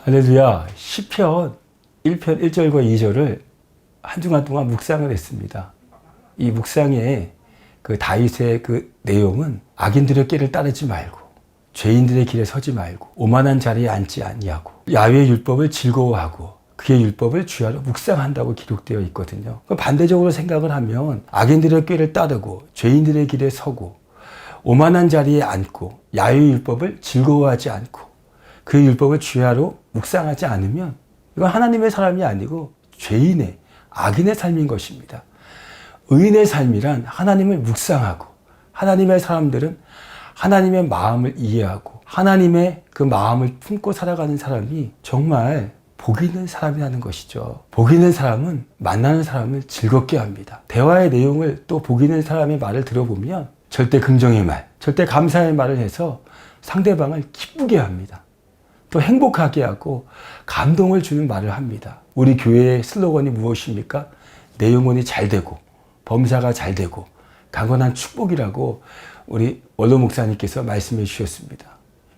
할렐루야. 시편 1편 1절과 2절을 한 주간 동안 묵상을 했습니다. 이 묵상의 그 다윗의 그 내용은 악인들의 길을 따르지 말고 죄인들의 길에 서지 말고 오만한 자리에 앉지 아니하고 야훼의 율법을 즐거워하고 그의 율법을 주야로 묵상한다고 기록되어 있거든요. 반대적으로 생각을 하면 악인들의 길을 따르고 죄인들의 길에 서고 오만한 자리에 앉고 야훼의 율법을 즐거워하지 않고 그의 율법을 주야로 묵상하지 않으면 이건 하나님의 사람이 아니고 죄인의 악인의 삶인 것입니다. 의인의 삶이란 하나님을 묵상하고 하나님의 사람들은 하나님의 마음을 이해하고 하나님의 그 마음을 품고 살아가는 사람이 정말 복 있는 사람이라는 것이죠. 복 있는 사람은 만나는 사람을 즐겁게 합니다. 대화의 내용을 또 복 있는 사람의 말을 들어보면 절대 긍정의 말, 절대 감사의 말을 해서 상대방을 기쁘게 합니다. 또 행복하게 하고 감동을 주는 말을 합니다. 우리 교회의 슬로건이 무엇입니까? 내 영혼이 잘 되고 범사가 잘 되고 강건한 축복이라고 우리 원로 목사님께서 말씀해 주셨습니다.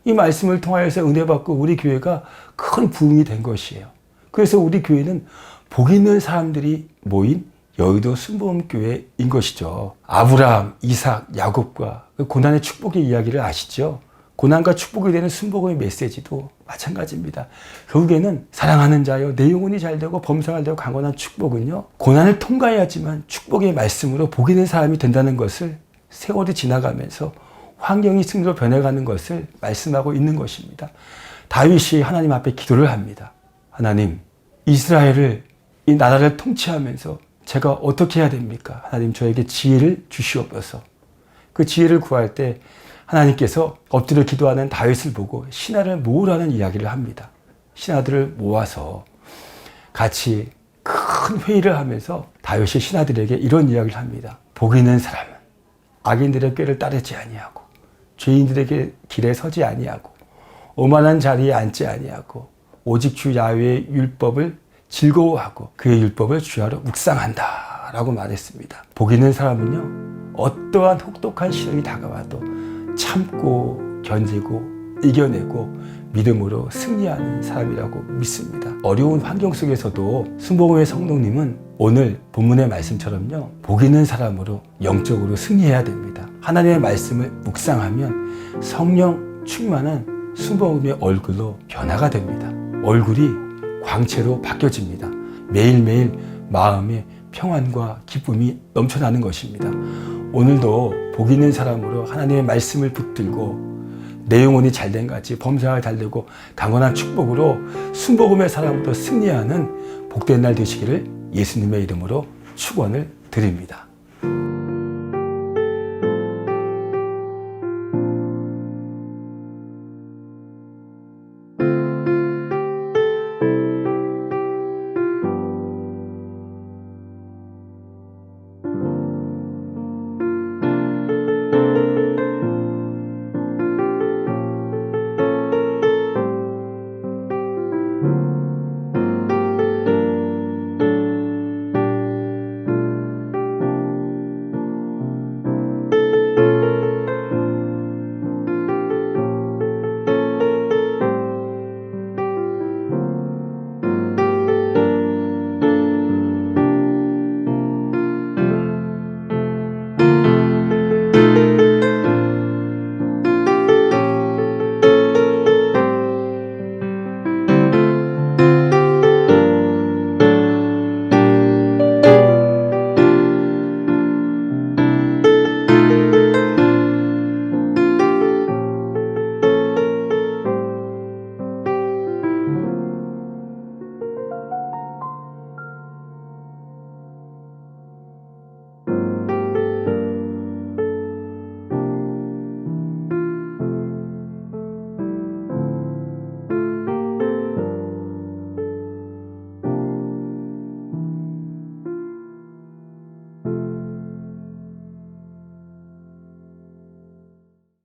이 말씀을 통하여서 은혜 받고 우리 교회가 큰 부흥이 된 것이에요. 그래서 우리 교회는 복 있는 사람들이 모인 여의도 순복음교회인 것이죠. 아브라함, 이삭, 야곱과 그 고난의 축복의 이야기를 아시죠? 고난과 축복이 되는 순복음의 메시지도 마찬가지입니다. 결국에는 사랑하는 자여 내 영혼이 잘 되고 범사가 되고 강건한 축복은요, 고난을 통과해야지만 축복의 말씀으로 복 있는 사람이 된다는 것을 세월이 지나가면서 환경이 승리로 변해가는 것을 말씀하고 있는 것입니다. 다윗이 하나님 앞에 기도를 합니다. 하나님, 이스라엘을, 이 나라를 통치하면서 제가 어떻게 해야 됩니까? 하나님, 저에게 지혜를 주시옵소서. 그 지혜를 구할 때 하나님께서 엎드려 기도하는 다윗을 보고 신하를 모으라는 이야기를 합니다. 신하들을 모아서 같이 큰 회의를 하면서 다윗이 신하들에게 이런 이야기를 합니다. 복 있는 사람은 악인들의 꾀를 따르지 아니하고 죄인들에게 길에 서지 아니하고 오만한 자리에 앉지 아니하고 오직 주 야훼의 율법을 즐거워하고 그의 율법을 주야로 묵상한다 라고 말했습니다. 복 있는 사람은요, 어떠한 혹독한 시련이 다가와도 참고 견디고 이겨내고 믿음으로 승리하는 사람이라고 믿습니다. 어려운 환경 속에서도 순복음의 성도님은 오늘 본문의 말씀처럼요, 복 있는 사람으로 영적으로 승리해야 됩니다. 하나님의 말씀을 묵상하면 성령 충만한 순복음의 얼굴로 변화가 됩니다. 얼굴이 광채로 바뀌어집니다. 매일매일 마음에 평안과 기쁨이 넘쳐나는 것입니다. 오늘도 복 있는 사람으로 하나님의 말씀을 붙들고 내 영혼이 잘된 같이 범사가 잘되고 강건한 축복으로 순복음의 사람으로 승리하는 복된 날 되시기를 예수님의 이름으로 축원을 드립니다.